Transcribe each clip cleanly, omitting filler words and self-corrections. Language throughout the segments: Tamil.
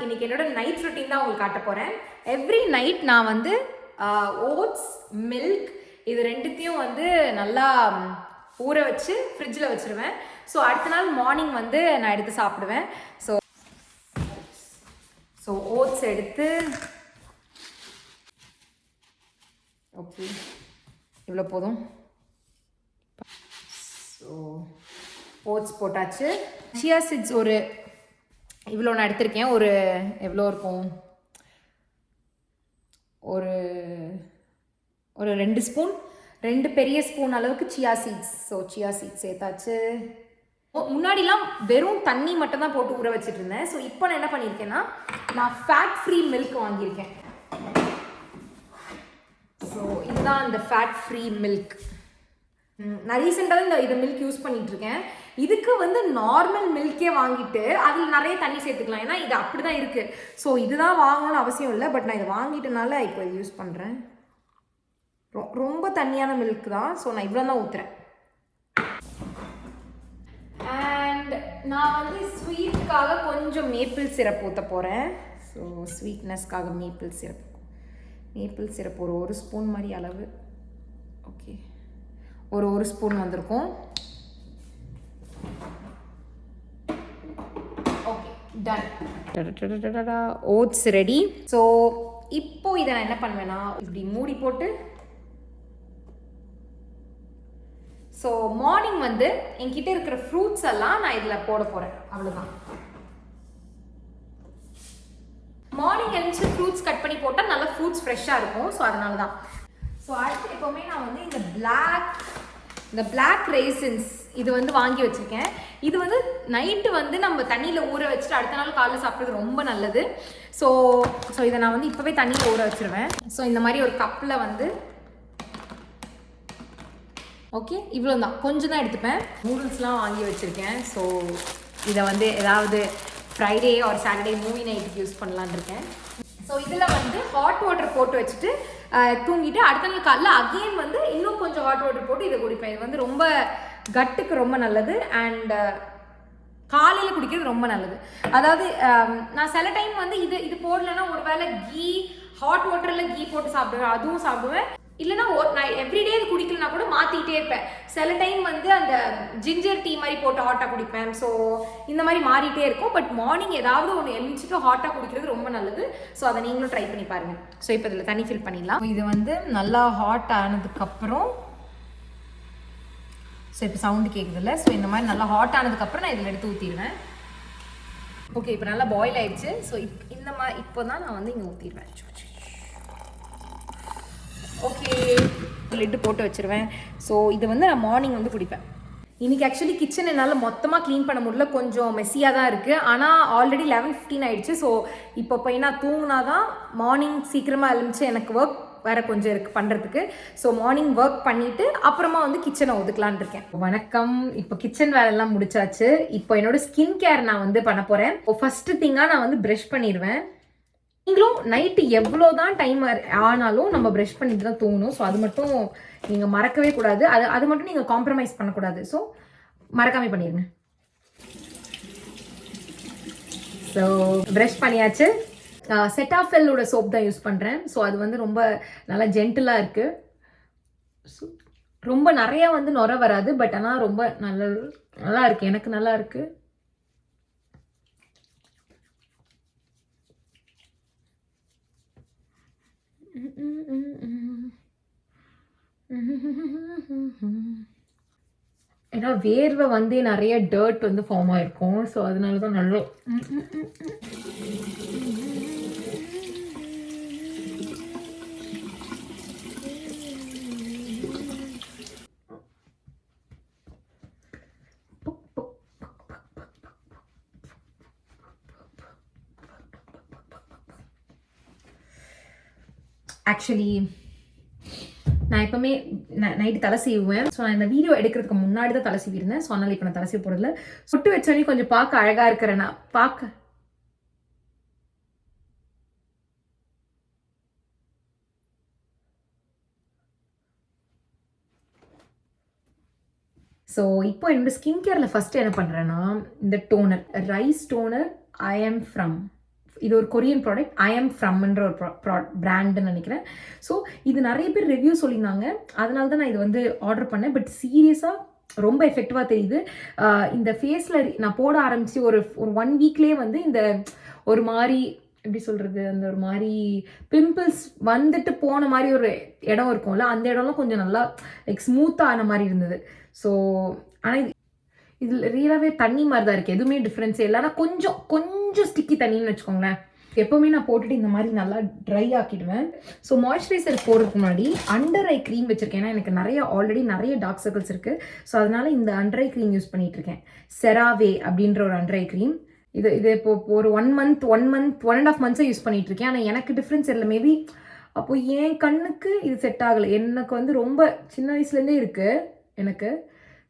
இன்னைக்கு என்னோட நைட் ரொட்டீன் தான் உங்களுக்கு காட்ட போகிறேன். எவ்ரி நைட் நான் வந்து ஓட்ஸ், மில்க் இது ரெண்டுத்தையும் வந்து நல்லா ஊற வச்சு ஃப்ரிட்ஜில் வச்சுருவேன். ஸோ அடுத்த நாள் மார்னிங் வந்து நான் எடுத்து சாப்பிடுவேன். ஸோ ஓட்ஸ் எடுத்து ஓகே இவ்வளோ போதும். ஸோ ஓட்ஸ் போட்டாச்சு. சியா சீட்ஸ் ஒரு இவ்வளோ நான் எடுத்திருக்கேன். ஒரு எவ்வளோ இருக்கும், ஒரு ஒரு 2 ஸ்பூன், 2 பெரிய ஸ்பூன் அளவுக்கு chia seeds. So chia seeds சேர்த்தாச்சு. முன்னாடிலாம் வெறும் தண்ணி மட்டும் தான் போட்டு ஊற வச்சுட்டு இருந்தேன். ஸோ இப்போ நான் என்ன பண்ணியிருக்கேன்னா, நான் ஃபேட் ஃப்ரீ மில்க் வாங்கியிருக்கேன். ஸோ இதுதான் இந்த ஃபேட் ஃப்ரீ மில்க். நான் ரீசெண்டாக இதை மில்க் யூஸ் பண்ணிட்டு இருக்கேன். இதுக்கு வந்து நார்மல் மில்கே வாங்கிட்டு அதில் நிறைய தண்ணி சேர்த்துக்கலாம். ஏன்னா இது அப்படி தான் இருக்குது. ஸோ இதுதான் வாங்கணும்னு அவசியம் இல்லை. பட் நான் இதை வாங்கிட்டனால இப்போ இது யூஸ் பண்ணுறேன். ரொம்ப தண்ணியான மில்க் தான். ஸோ நான் இவ்வளோ தான் ஊற்றுறேன். அண்ட் நான் வந்து ஸ்வீட்டுக்காக கொஞ்சம் மேப்பிள் சிரப் ஊற்ற போகிறேன். ஸோ ஸ்வீட்னஸ்க்காக மேப்பிள் சிரப் ஒரு ஸ்பூன் மாதிரி அளவு. ஓகே, ஒரு ஸ்பூன் வந்திருக்கும். Okay, done. Oats ready. So இப்போ இதை நான் என்ன பண்ணுவேன்னா, இப்படி மூடி போட்டு ஸோ மார்னிங் வந்து என்கிட்ட இருக்கிற ஃப்ரூட்ஸ் எல்லாம் நான் இதில் போட போகிறேன். அவ்வளோதான். மார்னிங் எழுந்து ஃப்ரூட்ஸ் கட் பண்ணி போட்டால் நல்லா ஃப்ரூட்ஸ் ஃப்ரெஷ்ஷாக இருக்கும். ஸோ அதனால தான். ஸோ அடுத்து எப்போவுமே நான் வந்து இந்த பிளாக் ரேசின்ஸ் இது வந்து வாங்கி வச்சுருக்கேன். இது வந்து நைட்டு வந்து நம்ம தண்ணியில் ஊற வச்சுட்டு அடுத்த நாள் காலையில் சாப்பிட்றது ரொம்ப நல்லது. ஸோ இதை நான் வந்து இப்போவே தண்ணியில் ஊற வச்சுருவேன். ஸோ இந்த மாதிரி ஒரு கப்பில் வந்து ஓகே இவ்வளோ தான், கொஞ்சம் தான் எடுத்துப்பேன். நூடுல்ஸ்லாம் வாங்கி வச்சுருக்கேன். ஸோ இதை வந்து ஏதாவது ஃப்ரைடே ஒரு சாட்டர்டே மூவி நைட்டுக்கு யூஸ் பண்ணலான்னு இருக்கேன். ஸோ இதில் வந்து ஹாட் வாட்டர் போட்டு வச்சுட்டு தூங்கிட்டு அடுத்த நாள் காலையில் அகெயின் வந்து இன்னும் கொஞ்சம் ஹாட் வாட்டர் போட்டு இதை குடிப்பேன். இது வந்து ரொம்ப கட்டுக்கு ரொம்ப நல்லது. அண்ட் காலையில் குடிக்கிறது ரொம்ப நல்லது. அதாவது நான் சில டைம் வந்து இது போடலைன்னா ஒரு வேளை ஹாட் வாட்டரில் கீ போட்டு சாப்பிடுவேன், அதுவும் சாப்பிடுவேன். இல்லைனா நான் எவ்ரிடே இது குடிக்கலனா கூட மாற்றிக்கிட்டே இருப்பேன். சில டைம் வந்து அந்த ஜிஞ்சர் டீ மாதிரி போட்டு ஹாட்டாக குடிப்பேன். ஸோ இந்த மாதிரி மாறிட்டே இருக்கும். பட் மார்னிங் ஏதாவது ஒன்று எழுந்திரிச்சிட்டு ஹாட்டாக குடிக்கிறது ரொம்ப நல்லது. ஸோ அதை நீங்களும் ட்ரை பண்ணி பாருங்கள். ஸோ இப்போ இதில் தண்ணி ஃபில் பண்ணிடலாம். இது வந்து நல்லா ஹாட் ஆனதுக்கப்புறம் ஸோ இப்போ சவுண்டு கேட்குதில்ல. ஸோ இந்த மாதிரி நல்லா ஹாட் ஆனதுக்கப்புறம் நான் இதில் எடுத்து ஊற்றிடுவேன். ஓகே, இப்போ நல்லா பாயில் ஆயிடுச்சு. ஸோ இந்த மாதிரி இப்போ தான் நான் வந்து இங்கே ஊற்றிடுவேன். ஓகே, லிட்டு போட்டு வச்சுருவேன். ஸோ இது வந்து நான் மார்னிங் வந்து குடிப்பேன். இன்றைக்கி ஆக்சுவலி கிச்சன் என்னால் மொத்தமாக க்ளீன் பண்ண முடியல, கொஞ்சம் மெஸ்ஸியாக தான் இருக்குது. ஆனால் ஆல்ரெடி 11:15 ஆகிடுச்சு. ஸோ இப்போ பையனா தூங்கினா தான் மார்னிங் சீக்கிரமாக எழுந்துச்சு. எனக்கு ஒர்க் வேறு கொஞ்சம் இருக்குது பண்ணுறதுக்கு. ஸோ மார்னிங் ஒர்க் பண்ணிவிட்டு அப்புறமா வந்து கிச்சனை ஒதுக்கலான் இருக்கேன். வணக்கம். இப்போ கிச்சன் வேலையெல்லாம் முடிச்சாச்சு. இப்போ என்னோடய ஸ்கின் கேர் நான் வந்து பண்ண போகிறேன். ஃபஸ்ட்டு திங்காக நான் வந்து ப்ரஷ் பண்ணிடுவேன். நீங்களும் நைட்டு எவ்வளோ தான் டைம் ஆனாலும் நம்ம ப்ரஷ் பண்ணிட்டு தான் தூங்கணும். ஸோ அது மட்டும் நீங்கள் மறக்கவே கூடாது. அது மட்டும் நீங்கள் காம்ப்ரமைஸ் பண்ணக்கூடாது. ஸோ மறக்காமல் பண்ணிடுங்க. ஸோ ப்ரஷ் பண்ணியாச்சு. செட்டாஃபெல்லோட சோப் தான் யூஸ் பண்ணுறேன். ஸோ அது வந்து ரொம்ப நல்லா ஜென்டிலாக இருக்குது. ஸோ ரொம்ப நிறையா வந்து நுர வராது. பட் ஆனால் ரொம்ப நல்லா இருக்குது. எனக்கு நல்லா இருக்குது. ஏன்னா வேர்வை வந்து நிறைய டர்ட் வந்து ஃபார்ம் ஆயிருக்கும். ஸோ அதனால தான் நல்லா ஆக்சுவலி நான் எப்பவுமே நைட்டு தலை சீவுவேன். ஸோ நான் இந்த வீடியோ எடுக்கிறதுக்கு முன்னாடி தான் தலை சீவிருந்தேன். ஸோ அதனால் இப்போ நான் தலை சீவ போகிறதில்ல. சுட்டு வச்சோடனே கொஞ்சம் பார்க்க அழகாக இருக்கிறேன்னா பார்க்க ஸோ இப்போ என்னோட ஸ்கின் கேரில் ஃபஸ்ட்டு என்ன பண்ணுறேன்னா, இந்த toner rice toner I'm from இது ஒரு கொரியன் ப்ராடக்ட், ஐ எம் ஃப்ரம்ன்ற ஒரு பிராண்டுன்னு நினைக்கிறேன். ஸோ இது நிறைய பேர் ரிவ்யூ சொல்லியிருந்தாங்க, அதனால தான் நான் இது வந்து ஆர்டர் பண்ணேன். பட் சீரியஸாக ரொம்ப எஃபெக்டிவாக தெரியுது. இந்த ஃபேஸில் நான் போட ஆரம்பித்து ஒரு 1 வீக்லேயே வந்து இந்த ஒரு மாதிரி எப்படி சொல்கிறது, அந்த ஒரு மாதிரி பிம்பிள்ஸ் வந்துட்டு போன மாதிரி ஒரு இடம் இருக்கும்ல, அந்த இடம்லாம் கொஞ்சம் நல்லா லைக் ஸ்மூத்தாக ஆன மாதிரி இருந்தது. ஸோ ஆனால் இதில் ரியலாகவே தண்ணி மாதிரி தான் இருக்குது, எதுவுமே டிஃப்ரென்ஸே இல்லை. ஆனால் கொஞ்சம் ஸ்டிக்கி தண்ணின்னு வச்சுக்கோங்களேன். எப்போவுமே நான் போட்டுட்டு இந்த மாதிரி நல்லா ட்ரை ஆக்கிடுவேன். ஸோ மாய்ஸ்சரைசர் போடுறதுக்கு முன்னாடி அண்டர் ஐ க்ரீம் வச்சுருக்கேன். ஏன்னா எனக்கு ஆல்ரெடி நிறைய டார்க் சர்க்கிள்ஸ் இருக்குது. ஸோ அதனால் இந்த அண்டர் ஐ க்ரீம் யூஸ் பண்ணிகிட்ருக்கேன். செராவே அப்படின்ற ஒரு அண்டர் ஐ க்ரீம். இது இப்போ ஒரு 1.5 months யூஸ் பண்ணிகிட்ருக்கேன். ஆனால் எனக்கு டிஃப்ரென்ஸ் இல்லை. மேபி அப்போது என் கண்ணுக்கு இது செட் ஆகலை. எனக்கு வந்து ரொம்ப சின்ன வயசுலேருந்தே இருக்குது எனக்கு.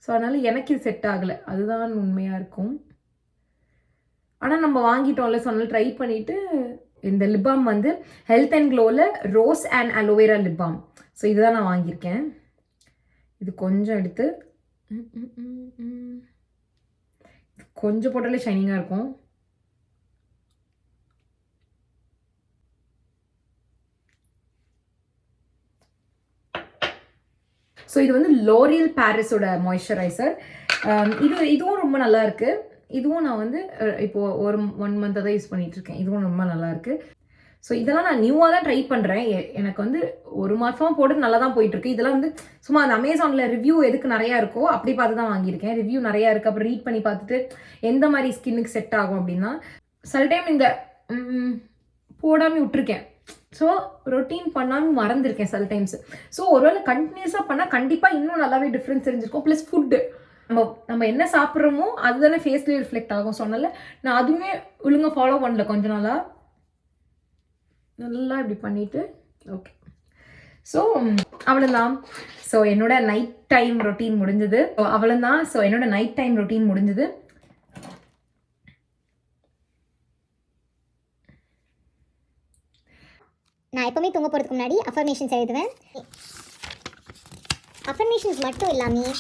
ஸோ அதனால் எனக்கு இது செட் ஆகலை, அதுதான் உண்மையாக இருக்கும். ஆனால் நம்ம வாங்கிட்டோம்ல, ஸோ அதனால் ட்ரை பண்ணிவிட்டு இந்த லிப் பாம் வந்து ஹெல்த் அண்ட் க்ளோவில் rose and aloe vera lip balm. So இதுதான் நான் வாங்கியிருக்கேன். இது கொஞ்சம் எடுத்து கொஞ்சம் போட்டாலே ஷைனிங்காக இருக்கும். ஸோ இது வந்து லோரியல் பாரிஸோட மாய்ஸ்சரைசர். இதுவும் ரொம்ப நல்லா இருக்குது. இதுவும் நான் வந்து இப்போது ஒரு 1 month தான் யூஸ் பண்ணிகிட்ருக்கேன். இதுவும் ரொம்ப நல்லாயிருக்கு. ஸோ இதெல்லாம் நான் நியூவாக தான் ட்ரை பண்ணுறேன். எனக்கு வந்து 1 மாதமாக போட்டு நல்லா தான் போயிட்டுருக்கு. இதெல்லாம் வந்து சும்மா அந்த அமேசானில் ரிவ்யூ எதுக்கு நிறையா இருக்கோ அப்படி பார்த்து தான் வாங்கியிருக்கேன். ரிவ்யூ நிறையா இருக்குது, அப்புறம் ரீட் பண்ணி பார்த்துட்டு எந்த மாதிரி ஸ்கின்னுக்கு செட் ஆகும் அப்படின்னா. சில டைம் இந்த போடாமல் விட்டுருக்கேன். ஸோ ரொட்டீன் பண்ணாமல் மறந்துருக்கேன் சில டைம்ஸ். ஸோ ஒருவேளை கண்டினியூஸாக பண்ணால் கண்டிப்பாக இன்னும் நல்லாவே டிஃப்ரென்ஸ் தெரிஞ்சிருக்கும். ப்ளஸ் ஃபுட்டு நம்ம என்ன சாப்பிட்றோமோ அதுதானே ஃபேஸ்லேயே ரிஃப்ளெக்ட் ஆகும். ஸோ அதனால் நான் அதுவுமே ஒழுங்காக ஃபாலோ பண்ணல கொஞ்ச நாளாக. நல்லா இப்படி பண்ணிவிட்டு ஓகே. ஸோ அவ்வளோதான். ஸோ என்னோட நைட் டைம் ரொட்டீன் முடிஞ்சது. அவ்வளோதான். ஸோ என்னோட நைட் டைம் ரொட்டீன் முடிஞ்சது. நான் எப்போவுமே தூங்க போகிறதுக்கு முன்னாடி அஃபர்மேஷன்ஸ் எழுதுவேன். அஃபர்மேஷன்ஸ் மட்டும் இல்லாமல்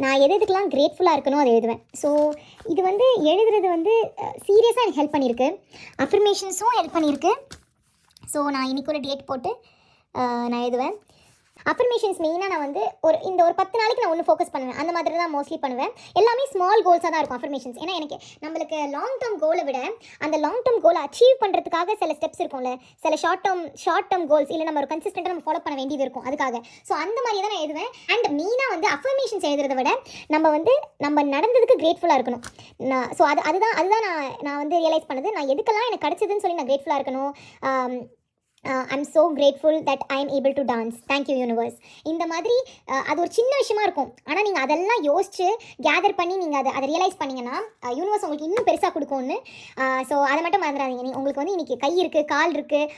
நான் எதுக்கெலாம் கிரேட்ஃபுல்லாக இருக்கணும் அதை எழுதுவேன். ஸோ இது வந்து எழுதுறது வந்து சீரியஸாக எனக்கு ஹெல்ப் பண்ணியிருக்கு. அஃபர்மேஷன்ஸும் ஹெல்ப் பண்ணியிருக்கு. ஸோ நான் இன்றைக்கி ஒரு டேட் போட்டு நான் எழுதுவேன். அஃபர்மேஷன்ஸ் மெயினாக நான் வந்து ஒரு 10 நாளைக்கு நான் ஒன்று ஃபோக்கஸ் பண்ணுவேன். அந்த மாதிரி தான் மோஸ்ட்லி பண்ணுவேன். எல்லாமே ஸ்மால் கோல்ஸாக தான் இருக்கும் அஃபர்மேஷன்ஸ். ஏன்னா எனக்கு நம்மளுக்கு லாங் டேர்ம் கோலை விட அந்த லாங் டேர்ம் கோலை அச்சீவ் பண்ணுறதுக்காக சில ஸ்டெப்ஸ் இருக்கும்ல, சில ஷார்ட் டேர்ம் கோல்ஸ் இல்லை நம்ம ஒரு கன்சிஸ்டண்ட்டாக நம்ம ஃபாலோ பண்ண வேண்டியது இருக்கும் அதுக்காக. ஸோ அந்த மாதிரி தான் நான் எழுதுவேன். அண்ட் மெயினாக வந்து அஃபர்மேஷன்ஸ் எழுதுறத விட நம்ம நடந்ததுக்கு கிரேட்ஃபுல்லாக இருக்கணும். ஸோ அதுதான் நான் வந்து ரியலைஸ் பண்ணது. நான் எதுக்கெல்லாம் எனக்கு கிடச்சதுன்னு சொல்லி நான் கிரேட்ஃபுல்லாக இருக்கணும். I'm so grateful that I am able to dance. Thank you universe. இந்த மாதிரி அது ஒரு சின்ன விஷயமா இருக்கும். ஆனால் நீங்கள் அதெல்லாம் யோசிச்சு கேதர் பண்ணி நீங்கள் அதை ரியலைஸ் பண்ணிங்கன்னா யூனிவர்ஸ் உங்களுக்கு இன்னும் பெருசாக கொடுக்கும்னு. ஸோ அதை மட்டும் மறந்துடாதீங்க. உங்களுக்கு வந்து இன்றைக்கி கை இருக்குது, கால் இருக்குது,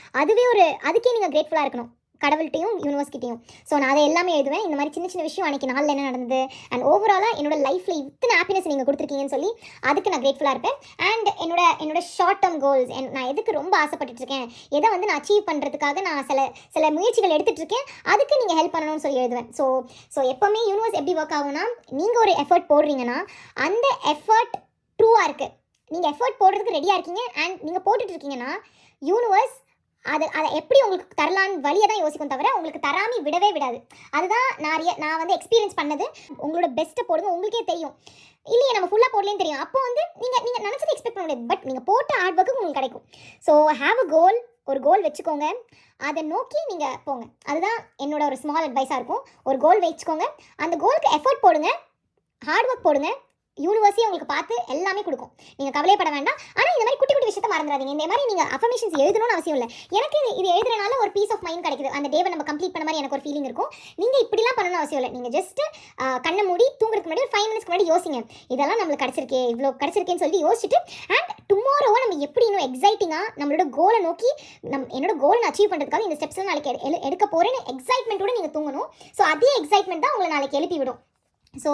அதுக்கே நீங்கள் கிரேட்ஃபுல்லாக இருக்கணும், கடவுள்கிட்டையும் யூனிவர்ஸ்கிட்டையும். ஸோ நான் அதை எல்லாமே எழுதுவேன். இந்த மாதிரி சின்ன சின்ன விஷயம் அன்றைக்கி நாளில் என்ன நடந்தது அண்ட் ஓவராலாக என்னோட லைஃப்பில் இத்தனை ஹாப்பினஸ் நீங்கள் கொடுத்துருக்கீங்கன்னு சொல்லி அதுக்கு நான் கிரேட்ஃபுல்லாக இருப்பேன். அண்ட் என்னோட ஷார்ட் டேர்ம் கோல்ஸ், நான் எதுக்கு ரொம்ப ஆசைப்பட்டுருக்கேன், எதை வந்து நான் அச்சீவ் பண்ணுறதுக்காக நான் சில முயற்சிகள் எடுத்துகிட்டு இருக்கேன், அதுக்கு நீங்கள் ஹெல்ப் பண்ணணும்னு சொல்லி எழுதுவேன். ஸோ எப்போவுமே யூனிவர்ஸ் எப்படி ஒர்க் ஆகும்னா, நீங்கள் ஒரு எஃபர்ட் போடுறீங்கன்னா அந்த எஃபர்ட் ட்ரூவாக இருக்குது, நீங்கள் எஃபர்ட் போடுறதுக்கு ரெடியாக இருக்கீங்க அண்ட் நீங்கள் போட்டுட்ருக்கீங்கன்னா யூனிவர்ஸ் அதை எப்படி உங்களுக்கு தரலான்னு வழியை தான் யோசிக்கும் தவிர உங்களுக்கு தராமல் விடவே விடாது. அதுதான் நான் வந்து எக்ஸ்பீரியன்ஸ் பண்ணது. உங்களோட பெஸ்ட்டை போடுங்க, உங்களுக்கே தெரியும். இல்லையே நம்ம ஃபுல்லாக போடலேன்னு தெரியும். அப்போ வந்து நீங்கள் நினச்சதை எக்ஸ்பெக்ட் பண்ண முடியாது. பட் நீங்கள் போட்ட ஹார்ட் ஒர்க்கு உங்களுக்கு கிடைக்கும். ஸோ ஹேவ் அ கோல், ஒரு கோல் வச்சுக்கோங்க, அதை நோக்கி நீங்கள் போங்க. அதுதான் என்னோட ஒரு ஸ்மால் அட்வைஸாக இருக்கும். ஒரு கோல் வச்சுக்கோங்க, அந்த கோலுக்கு எஃபர்ட் போடுங்க, ஹார்ட் ஒர்க் போடுங்க, யூனிவர்ஸே உங்களுக்கு பார்த்து எல்லாமே கொடுக்கும். நீங்கள் கவலைப்பட வேண்டாம். ஆனால் இந்த மாதிரி குட்டி குட்டி விஷயத்தை மறந்துடாதீங்க. இந்த மாதிரி நீங்கள் அஃபர்மேஷன்ஸ் எழுதணும்னு அவசியம் இல்லை. எனக்கு இது எழுதுறதுனால ஒரு பீஸ் ஆஃப் மைண்ட் கிடைக்குது. அந்த டேவை நம்ம கம்ப்ளீட் பண்ண மாதிரி எனக்கு ஒரு ஃபீலிங் இருக்கும். நீங்கள் இப்படிலாம் பண்ணணும்னு அவசியம் இல்லை. நீங்கள் ஜஸ்ட் கண்ணை மூடி தூங்குறதுக்கு முன்னாடி ஒரு 5 minutes முன்னாடி யோசிங்க, இதெல்லாம் நம்மளுக்கு கிடச்சிருக்கே, இவ்வளோ கிடச்சிருக்கேன்னு சொல்லி யோசிச்சுட்டு அண்ட் டுமாரோவை நம்ம எப்படி இன்னும் எக்ஸைட்டிங்காக நம்மளோட கோலை நோக்கி என்னோட கோலை நான் அச்சீவ் பண்ணுறதுக்காக இந்த ஸ்டெப்ஸ் நாளைக்கு எடுக்க போகிறேன்னு எக்ஸைட்மெண்ட்டோடு நீங்கள் தூங்கணும். ஸோ அதே எக்ஸைட்மெண்ட் தான் உங்களை நாளைக்கு எழுப்பி விடும். ஸோ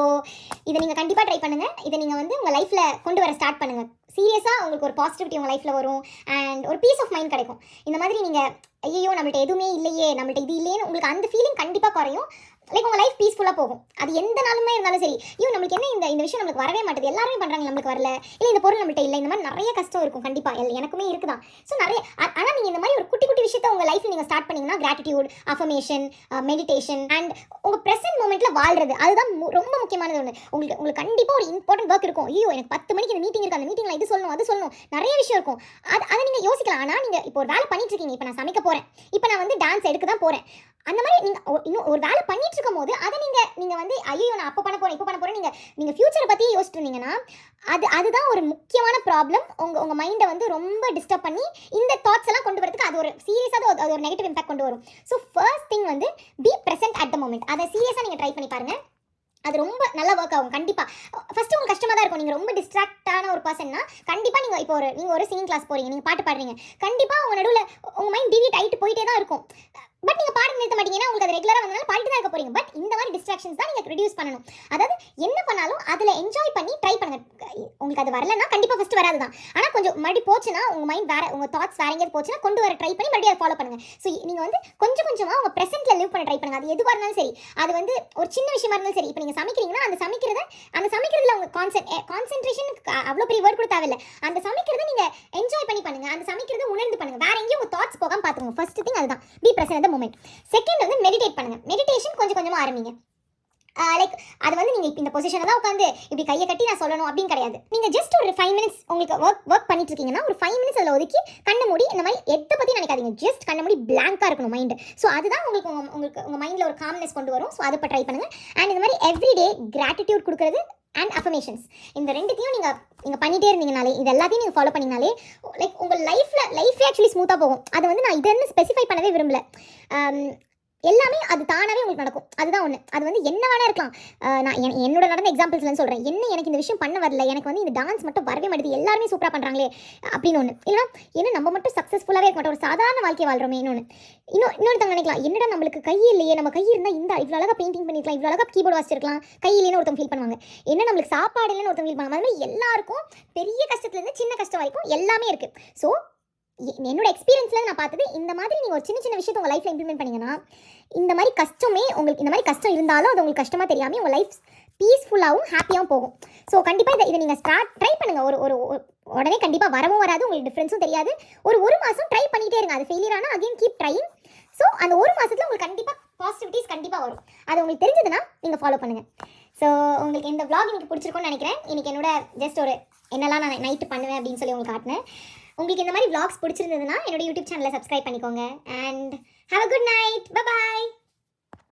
இதை நீங்கள் கண்டிப்பாக ட்ரை பண்ணுங்கள். இதை நீங்கள் வந்து உங்கள் லைஃப்பில் கொண்டு வர ஸ்டார்ட் பண்ணுங்கள். சீரியஸாக உங்களுக்கு ஒரு பாசிட்டிவிட்டி உங்கள் லைஃப்பில் வரும் அண்ட் ஒரு பீஸ் ஆஃப் மைண்ட் கிடைக்கும். இந்த மாதிரி நீங்கள் ஐயோ நம்மள்ட்ட எதுவுமே இல்லையே, நம்மள்ட்ட இது இல்லையேன்னு உங்களுக்கு அந்த ஃபீலிங் கண்டிப்பாக குறையும். லைக் உங்கள் லைஃப் பீஸ்ஃபுல்லாக போகும். அது எந்த நாளுமே இருந்தாலும் சரி, ஐயோ நம்மளுக்கு என்ன இந்த விஷயம் நம்மளுக்கு வரவே மாட்டேது, எல்லாருமே பண்ணுறாங்க நம்மளுக்கு வரல, இல்லை இந்த பொருள் நம்மள்ட்ட இல்லை, இந்த மாதிரி நிறைய கஷ்டம் இருக்கும் கண்டிப்பாக. எனக்குமே இருக்குதான். ஸோ நிறைய ஆனால் நீங்கள் இந்த மாதிரி ஒரு குட்டி குட்டி விஷயத்தை உங்கள் லைஃப்பில் நீங்கள் ஸ்டார்ட் பண்ணிங்கன்னா கிராட்டிடியூட், அஃபர்மேஷன், மெடிடேஷன் அண்ட் உங்கள் ப்ரெசென்ட் மூமெண்ட்டில் வாழ்றது, அதுதான் ரொம்ப முக்கியமானது ஒன்று. உங்களுக்கு கண்டிப்பாக ஒரு இம்பார்ட்டன்ட் ஒர்க் இருக்கும். ஐயோ எனக்கு 10 மணிக்கு இந்த மீட்டிங் இருக்குது, அந்த மீட்டிங்கில் இது சொல்லணும் அது சொல்லணும், நிறைய விஷயம் இருக்கும். அதை நீங்கள் யோசிக்கலாம். ஆனால் நீங்கள் இப்போ ஒரு வேலை பண்ணிட்டு இருக்கீங்க, இப்போ நான் சமைக்க போகிறேன், இப்போ நான் வந்து டான்ஸ் எடுக்க தான் போகிறேன், அந்த மாதிரி நீங்கள் இன்னும் ஒரு வேலை பண்ணிட்டு இருக்கும் போது அதை நீங்கள் வந்து ஐயோ நான் அப்போ பண்ண போகிறேன் இப்போ பண்ண போகிறேன் நீங்கள் ஃபியூச்சரை பற்றி யோசிச்சுட்டு இருந்தீங்கன்னா அதுதான் ஒரு முக்கியமான ப்ராப்ளம். உங்கள் மைண்டை வந்து ரொம்ப டிஸ்டர்ப் பண்ணி இந்த தாட்ஸ் எல்லாம் கொண்டு வரதுக்கு அது ஒரு சீரியஸாக அது ஒரு நெகட்டிவ் இம்பாக்ட் கொண்டு வரும். ஸோ ஃபர்ஸ்ட் திங் வந்து B present at the moment. அதை சீரியஸாக நீங்கள் ட்ரை பண்ணி பாருங்கள். அது ரொம்ப நல்லா ஒர்க் ஆகும் கண்டிப்பாக. ஃபஸ்ட்டு உங்களுக்கு கஷ்டமாக தான் இருக்கும். நீங்கள் ரொம்ப டிஸ்ட்ராக்டான ஒரு பர்சன்னா கண்டிப்பாக நீங்கள் ஒரு சிங்கிங் கிளாஸ் போகிறீங்க, நீங்கள் பாட்டு பாடுறீங்க, கண்டிப்பாக உங்கள் நடுவில் உங்கள் மைண்ட் டிவியேட் ஆகிட்டு போயிட்டே தான் இருக்கும். பட் நீங்கள் பாட நிறுத்த மாட்டீங்கன்னா உங்களுக்கு அது ரெகுலராக வந்தனால பாடிட்டு தான் இருக்க போறீங்க. பட் இந்த மாதிரி டிஸ்ட்ராக்ஷன்ஸ் தான் நீங்கள் ரெடியூஸ் பண்ணணும். அதாவது என்ன பண்ணாலும் அதில் என்ஜாய் பண்ணி ட்ரை பண்ணுங்க. உங்களுக்கு அது வரலன்னா கண்டிப்பாக ஃபஸ்ட்டு வராது தான். ஆனால் கொஞ்சம் மறுபடி போச்சுன்னா உங்கள் மைண்ட் வேறு, உங்கள் தாட்ஸ் வேற எங்கேயாவது போச்சுன்னா கொண்டு வர ட்ரை பண்ணி மறுபடியும் அதை ஃபாலோ பண்ணுங்க. ஸோ நீங்கள் வந்து கொஞ்சம் கொஞ்சமாக உங்கள் ப்ரெசென்ட்டில் லிவ் பண்ண ட்ரை பண்ணுங்க. அது எதுவாக இருந்தாலும் சரி, அது வந்து ஒரு சின்ன விஷயமா இருந்தாலும் சரி. இப்போ நீங்கள் சமைக்கிறீங்கன்னா அந்த சமைக்கிறதுல உங்கள் கான்சென்ட்ரேஷன் அவ்வளோ பெரிய வேர்ட் கூட தேவையில்லை. அந்த சமைக்கிறத நீங்கள் என்ஜாய் பண்ணி பண்ணுங்க. அந்த சமைக்கிறத உணர்ந்து பண்ணுங்க. வேற எங்கேயும் உங்கள் தாட்ஸ் போகாம பார்த்துக்கோங்க. ஃபர்ஸ்ட் திங் அதுதான், பி ப்ரெசென்ட் மூமெண்ட். செகண்ட் வந்து மெடிடேட் பண்ணுங்க. மெடிடேஷன் கொஞ்சம் கொஞ்சமாக ஆரம்பிங்க. லைக் அது வந்து நீங்கள் இந்த பொசிஷனில் தான் உட்காந்து இப்படி கையை கட்டி நான் சொல்லணும் அப்படின்னு கிடையாது. நீங்கள் ஜஸ்ட் ஒரு 5 மினிட்ஸ் உங்களுக்கு ஒர்க் பண்ணிட்டு இருக்கீங்கன்னா ஒரு 5 மினிட்ஸ் அதில் ஒதுக்கி கண்ணை மூடி இந்த மாதிரி எதை பற்றி நினைக்காதீங்க. ஜஸ்ட் கண்ணை மூடி பிளாங்காக இருக்கணும் மைண்டு. ஸோ அதுதான் உங்களுக்கு உங்கள் மைண்டில் ஒரு காம்னஸ் கொண்டு வரும். ஸோ அதை இப்போ ட்ரை பண்ணுங்கள். அண்ட் இந்த மாதிரி எவ்ரிடே கிராட்டிடியூட் கொடுக்குறது அண்ட் அஃபர்மேஷன்ஸ், இந்த ரெண்டுத்தையும் நீங்கள் பண்ணிகிட்டே இருந்தீங்கனாலே, இது எல்லாத்தையும் நீங்கள் ஃபாலோ பண்ணிங்கனாலே லைக் உங்கள் லைஃபே ஆக்சுவலி ஸ்மூத்தாக போகும். அதை வந்து நான் இதுன்னு ஸ்பெசிஃபை பண்ணவே விரும்பல. எல்லாமே அது தானாகவே உங்களுக்கு நடக்கும். அதுதான் ஒன்று. அது வந்து என்ன வேணா இருக்கலாம். நான் என்னோட நடந்த எக்ஸாம்பிள்ஸ்லாம் சொல்கிறேன். எனக்கு இந்த விஷயம் பண்ண வரல, எனக்கு வந்து இந்த டான்ஸ் மட்டும் வரவே மாட்டேது, எல்லாருமே சூப்பராக பண்ணுறாங்களே அப்படின்னு ஒன்று. இல்லைனா நம்ம மட்டும் சக்ஸஸ்ஃபுல்லாகவே இருக்க மாட்டோம், ஒரு சாதாரண வாழ்க்கையை வாழ்கிறோமே இன்னொருத்தவங்க நினைக்கலாம், என்னடா நம்மளுக்கு கை இல்லையே, நம்ம கை இருந்தால் இவ்வளோ அழகாக பெயிண்டிங் பண்ணிருக்கலாம், இவ்வளோ அழகாக கீபோர்டு வாசிச்சிருக்கலாம், கை இல்லைன்னு ஒருத்தவங்க ஃபீல் பண்ணுவாங்க. என்ன நம்மளுக்கு சாப்பாடு இல்லைன்னு ஒருத்தவங்க ஃபீல் பண்ணுவாங்க. அது மாதிரி எல்லாருக்கும் பெரிய கஷ்டத்துலேருந்து சின்ன கஷ்டம் வரைக்கும் எல்லாமே இருக்குது. ஸோ என்னோட எக்ஸ்பீரியன்ஸில் நான் பார்த்தது, இந்த மாதிரி நீங்கள் ஒரு சின்ன சின்ன விஷயத்தை உங்கள் லைஃப்பில் இம்ப்ளிமெண்ட் பண்ணிங்கன்னா இந்த மாதிரி கஷ்டமே உங்களுக்கு, இந்த மாதிரி கஷ்டம் இருந்தாலும் அது உங்களுக்கு கஷ்டமாக தெரியாமல் உங்கள் லைஃப் பீஸ்ஃபுல்லாகவும் ஹாப்பியாகவும் போகும். ஸோ கண்டிப்பாக இதை நீங்கள் ட்ரை பண்ணுங்கள். ஒரு உடனே கண்டிப்பாக வரவும் வராது, உங்களுக்கு டிஃப்ரென்ஸும் தெரியாது. ஒரு மாதம் ட்ரை பண்ணிகிட்டே இருங்க. அது ஃபெயிலியர் ஆனால் அகைன் கீப் ட்ரையிங். ஸோ அந்த ஒரு மாதத்தில் உங்களுக்கு கண்டிப்பாக பாசிட்டிவிட்டிஸ் கண்டிப்பாக வரும். அது உங்களுக்கு தெரிஞ்சதுன்னா நீங்கள் ஃபாலோ பண்ணுங்கள். ஸோ உங்களுக்கு இந்த vlog எனக்கு பிடிச்சிருக்கும்னு நினைக்கிறேன். இன்றைக்கி என்னோட ஜஸ்ட் ஒரு என்னெல்லாம் நான் நைட்டு பண்ணுவேன் அப்படின்னு சொல்லி உங்களுக்கு காட்டினேன். உங்களுக்கு இந்த மாதிரி vlogs பிடிச்சிருந்ததுன்னா என்னோட யூடியூப் சேனலை சப்ஸ்கிரைப் பண்ணிக்கோங்க. And have a good night. Bye bye.